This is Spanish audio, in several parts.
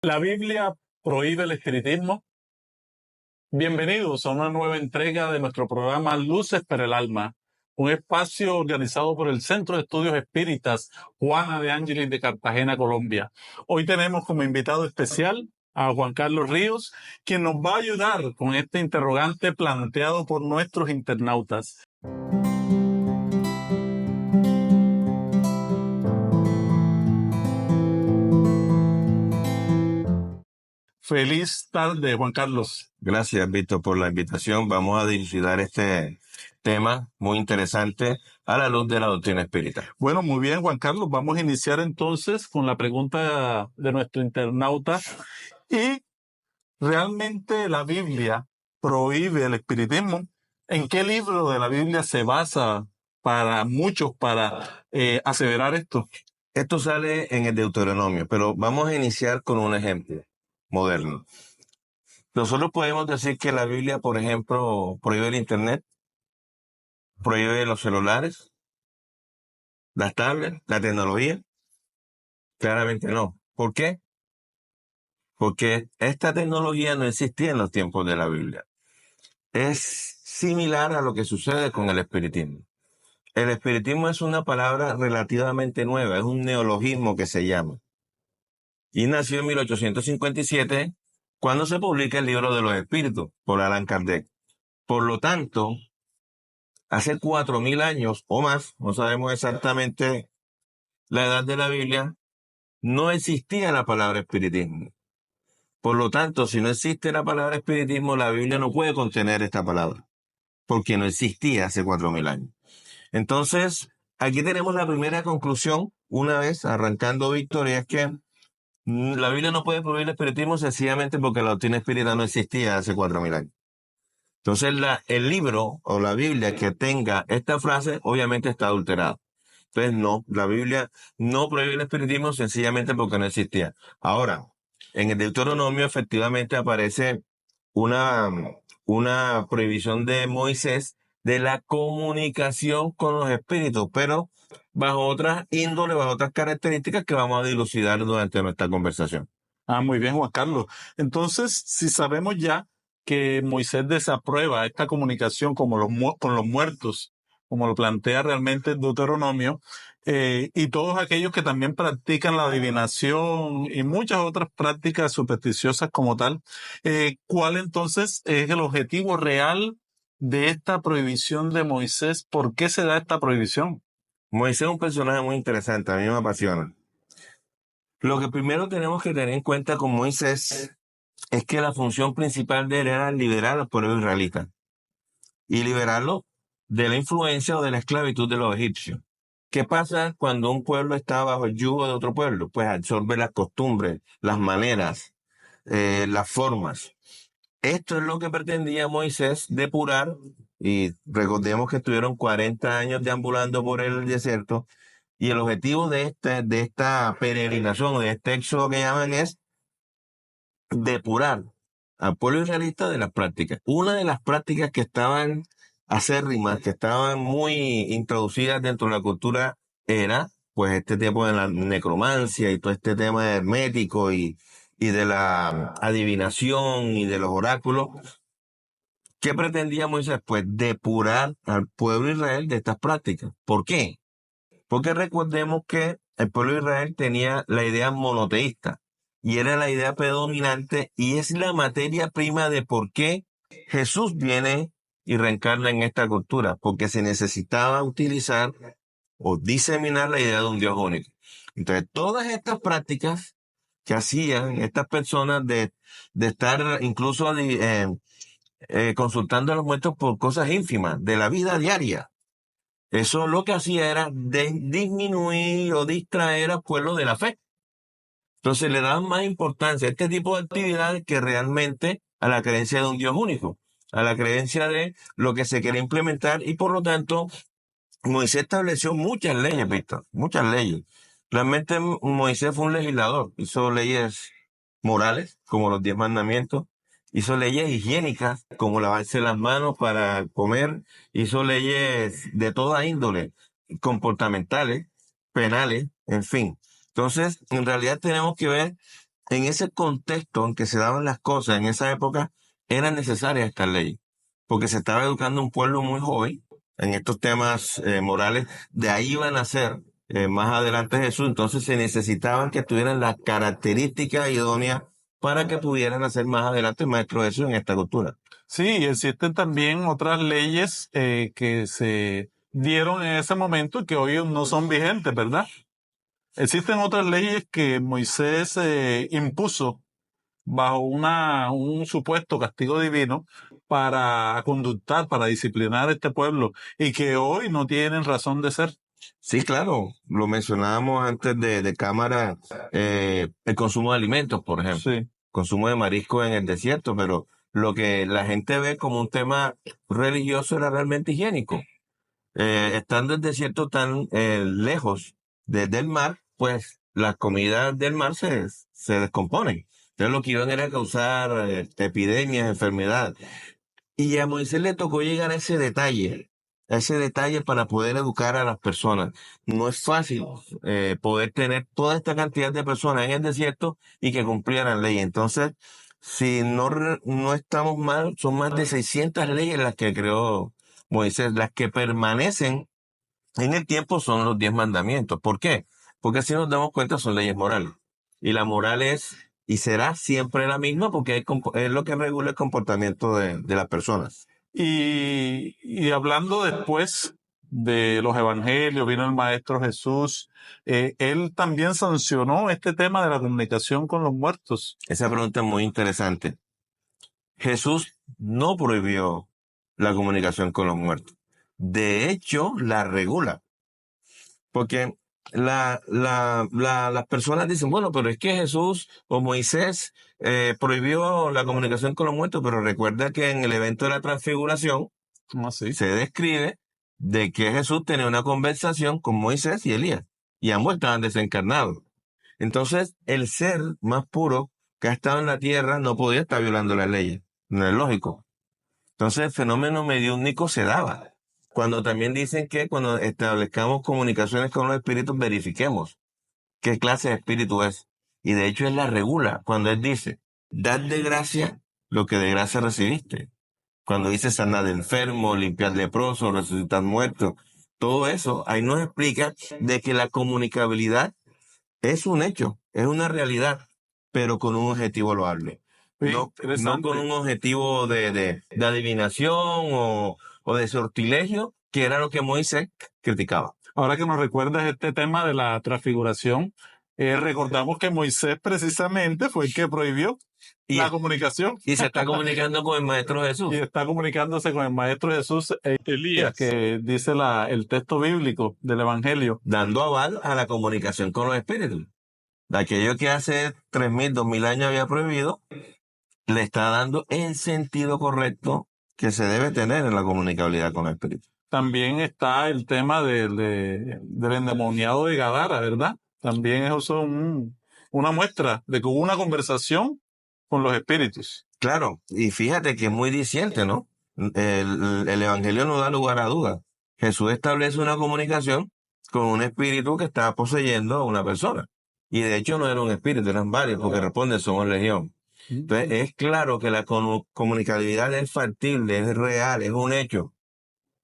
¿La Biblia prohíbe el espiritismo? Bienvenidos a una nueva entrega de nuestro programa Luces para el Alma, un espacio organizado por el Centro de Estudios Espíritas Juana de Ángeles de Cartagena, Colombia. Hoy tenemos como invitado especial a Juan Carlos Ríos, quien nos va a ayudar con este interrogante planteado por nuestros internautas. Feliz tarde, Juan Carlos. Gracias, Víctor, por la invitación. Vamos a dilucidar este tema muy interesante a la luz de la doctrina espírita. Bueno, muy bien, Juan Carlos. Vamos a iniciar entonces con la pregunta de nuestro internauta. ¿Y realmente la Biblia prohíbe el espiritismo? ¿En qué libro de la Biblia se basa para muchos para aseverar esto? Esto sale en el Deuteronomio, pero vamos a iniciar con un ejemplo moderno. Nosotros podemos decir que la Biblia, por ejemplo, prohíbe el Internet, prohíbe los celulares, las tablets, la tecnología. Claramente no. ¿Por qué? Porque esta tecnología no existía en los tiempos de la Biblia. Es similar a lo que sucede con el espiritismo. El espiritismo es una palabra relativamente nueva, es un neologismo que se llama. Y nació en 1857, cuando se publica el Libro de los Espíritus por Allan Kardec. Por lo tanto, hace 4.000 años o más, no sabemos exactamente la edad de la Biblia, no existía la palabra espiritismo. Por lo tanto, si no existe la palabra espiritismo, la Biblia no puede contener esta palabra, porque no existía hace 4.000 años. Entonces, aquí tenemos la primera conclusión, una vez arrancando, Víctor, y es que la Biblia no puede prohibir el espiritismo sencillamente porque la doctrina espírita no existía hace 4.000 años. Entonces, el libro o la Biblia que tenga esta frase, obviamente está adulterado. Entonces, no, la Biblia no prohíbe el espiritismo sencillamente porque no existía. Ahora, en el Deuteronomio efectivamente aparece una prohibición de Moisés de la comunicación con los espíritus, pero bajo otras índoles, bajo otras características que vamos a dilucidar durante nuestra conversación. Muy bien, Juan Carlos. Entonces, si sabemos ya que Moisés desaprueba esta comunicación con los muertos, como lo plantea realmente el Deuteronomio, y todos aquellos que también practican la adivinación y muchas otras prácticas supersticiosas como tal, ¿cuál entonces es el objetivo real de esta prohibición de Moisés? ¿Por qué se da esta prohibición? Moisés es un personaje muy interesante, a mí me apasiona. Lo que primero tenemos que tener en cuenta con Moisés es que la función principal de él era liberar al pueblo israelita y liberarlo de la influencia o de la esclavitud de los egipcios. ¿Qué pasa cuando un pueblo está bajo el yugo de otro pueblo? Pues absorbe las costumbres, las maneras, las formas. Esto es lo que pretendía Moisés depurar, y recordemos que estuvieron 40 años deambulando por el desierto, y el objetivo de esta peregrinación, de este éxodo que llaman, es depurar al pueblo israelita de las prácticas. Una de las prácticas que estaban acérrimas, que estaban muy introducidas dentro de la cultura, era pues este tipo de la necromancia y todo este tema hermético y de la adivinación y de los oráculos. ¿Qué pretendía Moisés? Pues depurar al pueblo de Israel de estas prácticas. ¿Por qué? Porque recordemos que el pueblo de Israel tenía la idea monoteísta y era la idea predominante y es la materia prima de por qué Jesús viene y reencarna en esta cultura, porque se necesitaba utilizar o diseminar la idea de un Dios único. Entonces, todas estas prácticas que hacían estas personas de estar incluso consultando a los muertos por cosas ínfimas de la vida diaria, eso lo que hacía era disminuir o distraer al pueblo de la fe. Entonces le daban más importancia a este tipo de actividades que realmente a la creencia de un Dios único, a la creencia de lo que se quería implementar, y por lo tanto Moisés estableció muchas leyes, Víctor, muchas leyes. Realmente Moisés fue un legislador, hizo leyes morales, como los 10 mandamientos, hizo leyes higiénicas, como lavarse las manos para comer, hizo leyes de toda índole, comportamentales, penales, en fin. Entonces, en realidad tenemos que ver en ese contexto en que se daban las cosas en esa época, eran necesarias estas leyes, porque se estaba educando un pueblo muy joven en estos temas morales. De ahí iban a ser más adelante Jesús, entonces se necesitaban que tuvieran las características idóneas para que pudieran hacer más adelante maestro Jesús en esta cultura. Sí, existen también otras leyes que se dieron en ese momento y que hoy no son vigentes, ¿verdad? Existen otras leyes que Moisés impuso bajo un supuesto castigo divino para conductar, para disciplinar a este pueblo y que hoy no tienen razón de ser. Sí, claro, lo mencionábamos antes de cámara, el consumo de alimentos, por ejemplo, Sí. consumo de marisco en el desierto, pero lo que la gente ve como un tema religioso era realmente higiénico. Estando el desierto tan lejos del mar, pues las comidas del mar se descomponen. Entonces lo que iban era a causar epidemias, enfermedades. Y a Moisés le tocó llegar a ese detalle para poder educar a las personas. No es fácil poder tener toda esta cantidad de personas en el desierto y que cumplieran ley. Entonces, si no estamos mal, son más de 600 leyes las que creó Moisés. Las que permanecen en el tiempo son los 10 mandamientos. ¿Por qué? Porque si nos damos cuenta son leyes morales. Y la moral es y será siempre la misma porque es lo que regula el comportamiento de las personas. Y hablando después de los evangelios, vino el Maestro Jesús, él también sancionó este tema de la comunicación con los muertos. Esa pregunta es muy interesante. Jesús no prohibió la comunicación con los muertos. De hecho, la regula. Porque las personas dicen, bueno, pero es que Jesús o Moisés prohibió la comunicación con los muertos, pero recuerda que en el evento de la transfiguración Así. se describe de que Jesús tenía una conversación con Moisés y Elías, y ambos estaban desencarnados. Entonces, el ser más puro que ha estado en la tierra no podía estar violando las leyes. No es lógico. Entonces, el fenómeno mediúnico se daba. Cuando también dicen que cuando establezcamos comunicaciones con los espíritus, verifiquemos qué clase de espíritu es. Y de hecho, él la regula cuando él dice, dad de gracia lo que de gracia recibiste. Cuando dice sanar de enfermo, limpiar leproso, resucitar muertos, todo eso, ahí nos explica de que la comunicabilidad es un hecho, es una realidad, pero con un objetivo loable. Sí, No con interesante. un objetivo de adivinación o de sortilegio, que era lo que Moisés criticaba. Ahora que nos recuerdas este tema de la transfiguración, recordamos que Moisés precisamente fue el que prohibió Y, la comunicación y se está comunicando con el Maestro Jesús. y está comunicándose con el Maestro Jesús Elías, que dice el texto bíblico del Evangelio. Dando aval a la comunicación con los espíritus. De aquello que hace 3.000, 2.000 años había prohibido, le está dando el sentido correcto que se debe tener en la comunicabilidad con el espíritu. También está el tema del endemoniado de Gadara, ¿verdad? También es eso una muestra de que hubo una conversación con los espíritus. Claro, y fíjate que es muy diciente, ¿no? El Evangelio no da lugar a dudas. Jesús establece una comunicación con un espíritu que estaba poseyendo a una persona. Y de hecho no era un espíritu, eran varios, porque responde, somos legión. Entonces es claro que la comunicabilidad es factible, es real, es un hecho.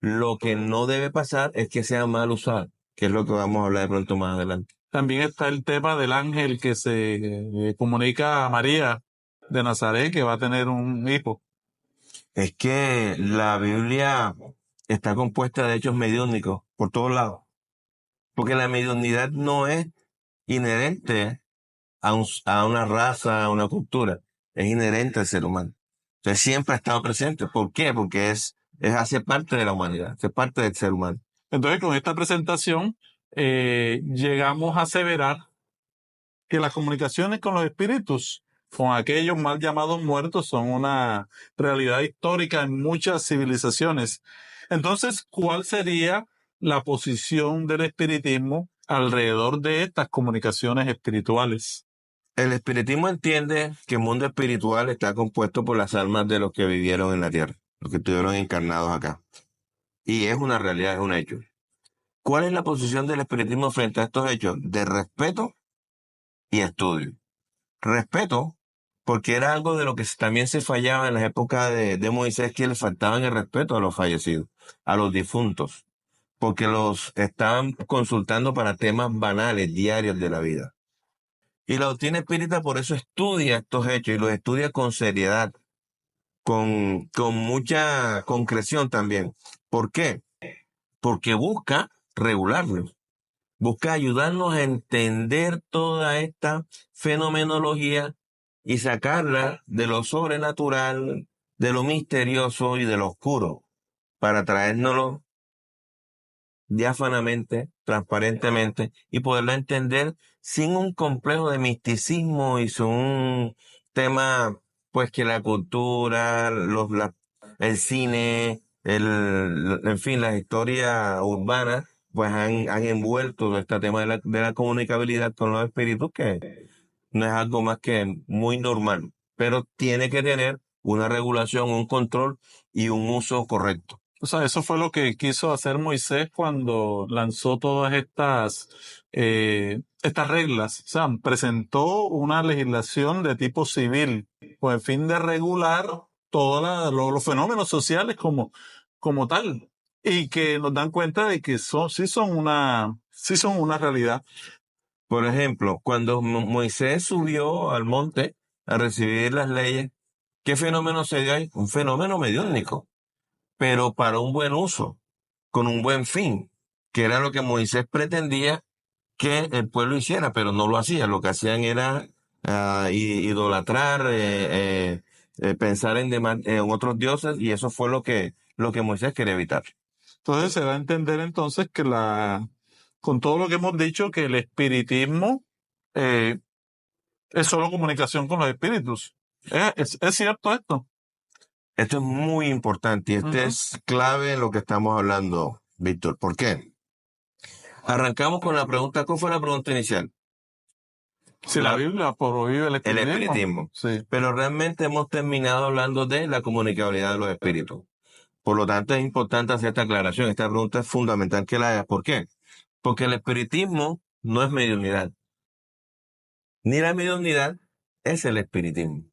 Lo que no debe pasar es que sea mal usado, que es lo que vamos a hablar de pronto más adelante. También está el tema del ángel que se comunica a María de Nazaret que va a tener un hijo. Es que la Biblia está compuesta de hechos mediúnicos por todos lados, porque la mediunidad no es inherente a una raza, a una cultura, es inherente al ser humano. Entonces siempre ha estado presente. ¿Por qué? Porque hace parte de la humanidad, hace parte del ser humano. Entonces, con esta presentación, llegamos a aseverar que las comunicaciones con los espíritus, con aquellos mal llamados muertos, son una realidad histórica en muchas civilizaciones. Entonces, ¿cuál sería la posición del espiritismo alrededor de estas comunicaciones espirituales? El espiritismo entiende que el mundo espiritual está compuesto por las almas de los que vivieron en la tierra, los que estuvieron encarnados acá. Y es una realidad, es un hecho. ¿Cuál es la posición del espiritismo frente a estos hechos? De respeto y estudio. respeto, porque era algo de lo que también se fallaba en las épocas de Moisés, que le faltaban el respeto a los fallecidos, a los difuntos, porque los estaban consultando para temas banales, diarios de la vida. Y la doctrina espírita por eso estudia estos hechos y los estudia con seriedad, con mucha concreción también. ¿Por qué? Porque busca regularlos, busca ayudarnos a entender toda esta fenomenología y sacarla de lo sobrenatural, de lo misterioso y de lo oscuro, para traérnoslo diáfanamente, transparentemente, y poderla entender sin un complejo de misticismo y sin un tema, pues que la cultura, el cine, en fin, las historias urbanas, pues han envuelto este tema de la comunicabilidad con los espíritus, que no es algo más que muy normal, pero tiene que tener una regulación, un control y un uso correcto. O sea, eso fue lo que quiso hacer Moisés cuando lanzó todas estas reglas. O sea, presentó una legislación de tipo civil con el fin de regular todos los fenómenos sociales como tal. Y que nos dan cuenta de que sí son una realidad. Por ejemplo, cuando Moisés subió al monte a recibir las leyes, ¿qué fenómeno se dio ahí? Un fenómeno mediúnico, pero para un buen uso, con un buen fin, que era lo que Moisés pretendía que el pueblo hiciera, pero no lo hacía. Lo que hacían era idolatrar, pensar en otros dioses, y eso fue lo que Moisés quería evitar. Entonces se da a entender entonces que con todo lo que hemos dicho, que el espiritismo eh, es solo comunicación con los espíritus. ¿Es cierto esto? Esto es muy importante y es clave en lo que estamos hablando, Víctor. ¿Por qué? Arrancamos con la pregunta. ¿Cuál fue la pregunta inicial? Si la Biblia prohíbe el El espiritismo. espiritismo. Sí. Pero realmente hemos terminado hablando de la comunicabilidad de los espíritus. Por lo tanto, es importante hacer esta aclaración. Esta pregunta es fundamental que la hagas. ¿Por qué? Porque el espiritismo no es mediunidad. Ni la mediunidad es el espiritismo.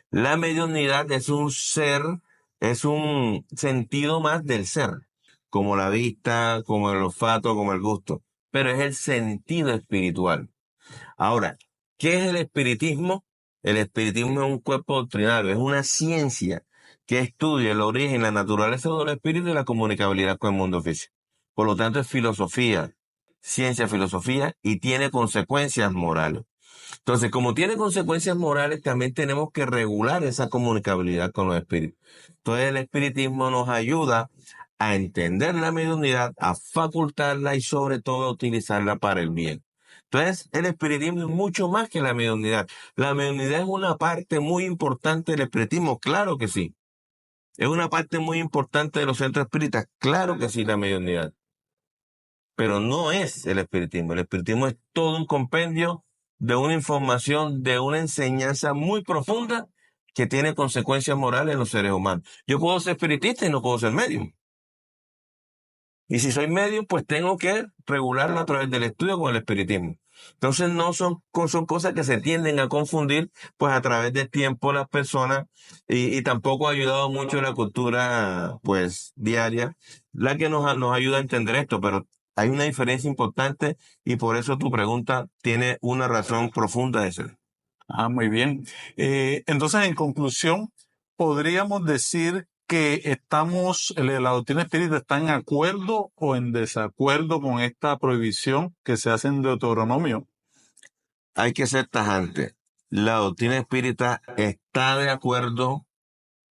La mediunidad es un ser, es un sentido más del ser, como la vista, como el olfato, como el gusto, pero es el sentido espiritual. Ahora, ¿qué es el espiritismo? El espiritismo es un cuerpo doctrinario, es una ciencia que estudia el origen, la naturaleza del espíritu y la comunicabilidad con el mundo físico. Por lo tanto, es filosofía, ciencia, filosofía, y tiene consecuencias morales. Entonces, como tiene consecuencias morales, también tenemos que regular esa comunicabilidad con los espíritus. Entonces, el espiritismo nos ayuda a entender la mediunidad, a facultarla y sobre todo a utilizarla para el bien. Entonces, el espiritismo es mucho más que la mediunidad. La mediunidad es una parte muy importante del espiritismo, claro que sí. Es una parte muy importante de los centros espíritas, claro que sí, la mediunidad. Pero no es el espiritismo. El espiritismo es todo un compendio de una información, de una enseñanza muy profunda que tiene consecuencias morales en los seres humanos. Yo puedo ser espiritista y no puedo ser medium. Y si soy medium, pues tengo que regularlo a través del estudio con el espiritismo. Entonces no son cosas que se tienden a confundir, pues a través del tiempo las personas, y tampoco ha ayudado mucho la cultura, pues, diaria, la que nos ayuda a entender esto, pero hay una diferencia importante y por eso tu pregunta tiene una razón profunda de ser. Muy bien. Entonces, en conclusión, podríamos decir que la doctrina espírita está en acuerdo o en desacuerdo con esta prohibición que se hace en Deuteronomio. Hay que ser tajante. La doctrina espírita está de acuerdo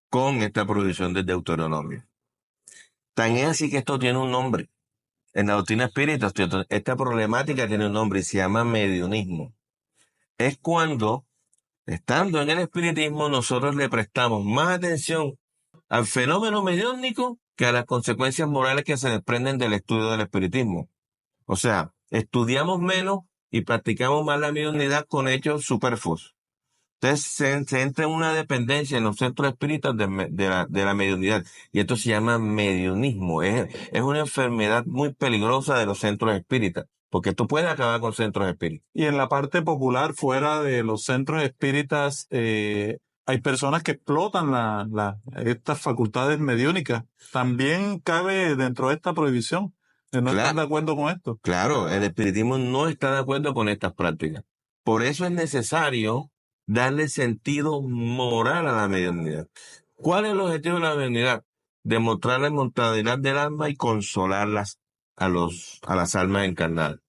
con esta prohibición del Deuteronomio. Tan es así que esto tiene un nombre. En la doctrina espírita, esta problemática tiene un nombre y se llama mediunismo. Es cuando, estando en el espiritismo, nosotros le prestamos más atención al fenómeno mediúnico que a las consecuencias morales que se desprenden del estudio del espiritismo. O sea, estudiamos menos y practicamos más la mediunidad con hechos superfluos. Entonces se entra en una dependencia en los centros espíritas de la mediunidad. Y esto se llama mediunismo. Es una enfermedad muy peligrosa de los centros espíritas. porque esto puede acabar con centros espíritas. Y en la parte popular, fuera de los centros espíritas, hay personas que explotan estas facultades mediúnicas. También cabe dentro de esta prohibición. ¿No estás de acuerdo con esto? Claro, el espiritismo no está de acuerdo con estas prácticas. Por eso es necesario darle sentido moral a la mediunidad. ¿Cuál es el objetivo de la mediunidad? Demostrar la inmortalidad del alma y consolarlas a las almas encarnadas.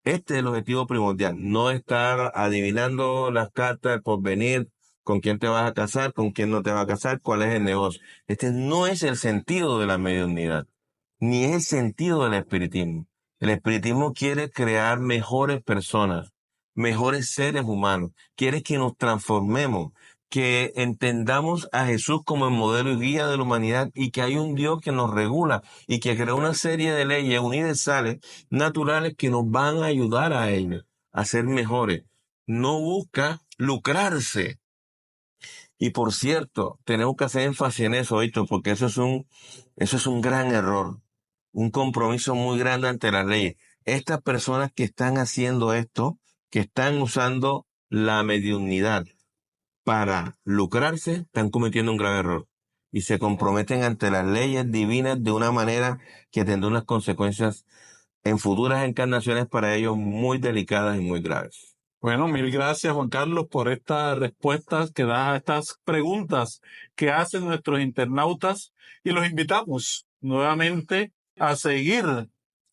Este es el objetivo primordial, no estar adivinando las cartas del porvenir, con quién te vas a casar, con quién no te vas a casar, cuál es el negocio. Este no es el sentido de la mediunidad, ni es el sentido del espiritismo. El espiritismo quiere crear mejores personas, mejores seres humanos, quiere que nos transformemos, que entendamos a Jesús como el modelo y guía de la humanidad y que hay un Dios que nos regula y que creó una serie de leyes universales naturales que nos van a ayudar a ellos a ser mejores. No busca lucrarse. Y por cierto, tenemos que hacer énfasis en eso, Víctor, porque eso es un gran error, un compromiso muy grande ante las leyes. Estas personas que están haciendo esto, que están usando la mediunidad para lucrarse, están cometiendo un grave error y se comprometen ante las leyes divinas de una manera que tendrá unas consecuencias en futuras encarnaciones para ellos muy delicadas y muy graves. Bueno, mil gracias, Juan Carlos, por estas respuestas que das a estas preguntas que hacen nuestros internautas y los invitamos nuevamente a seguir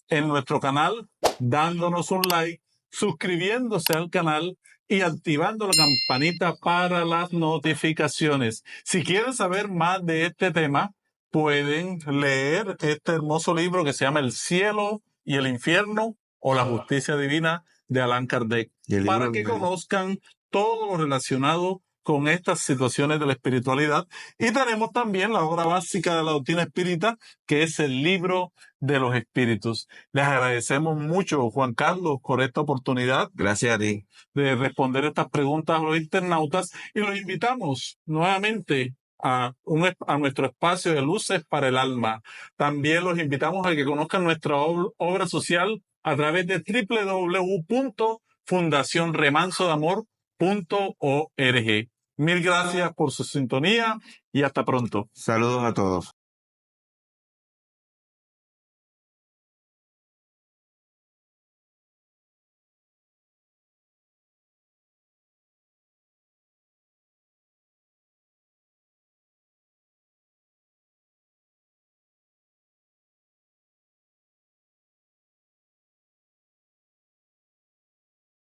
en nuestro canal, dándonos un like, suscribiéndose al canal y activando la campanita para las notificaciones. Si quieren saber más de este tema, pueden leer este hermoso libro que se llama El cielo y el infierno o la justicia divina de Allan Kardec, para que conozcan todo lo relacionado con estas situaciones de la espiritualidad. Y tenemos también la obra básica de la doctrina espírita, que es el libro de los espíritus. Les agradecemos mucho, Juan Carlos, por esta oportunidad. Gracias a ti. De responder estas preguntas a los internautas y los invitamos nuevamente a nuestro espacio de Luces para el Alma. También los invitamos a que conozcan nuestra obra social a través de www.fundacionremansodamor.org. Mil gracias por su sintonía y hasta pronto. Saludos a todos.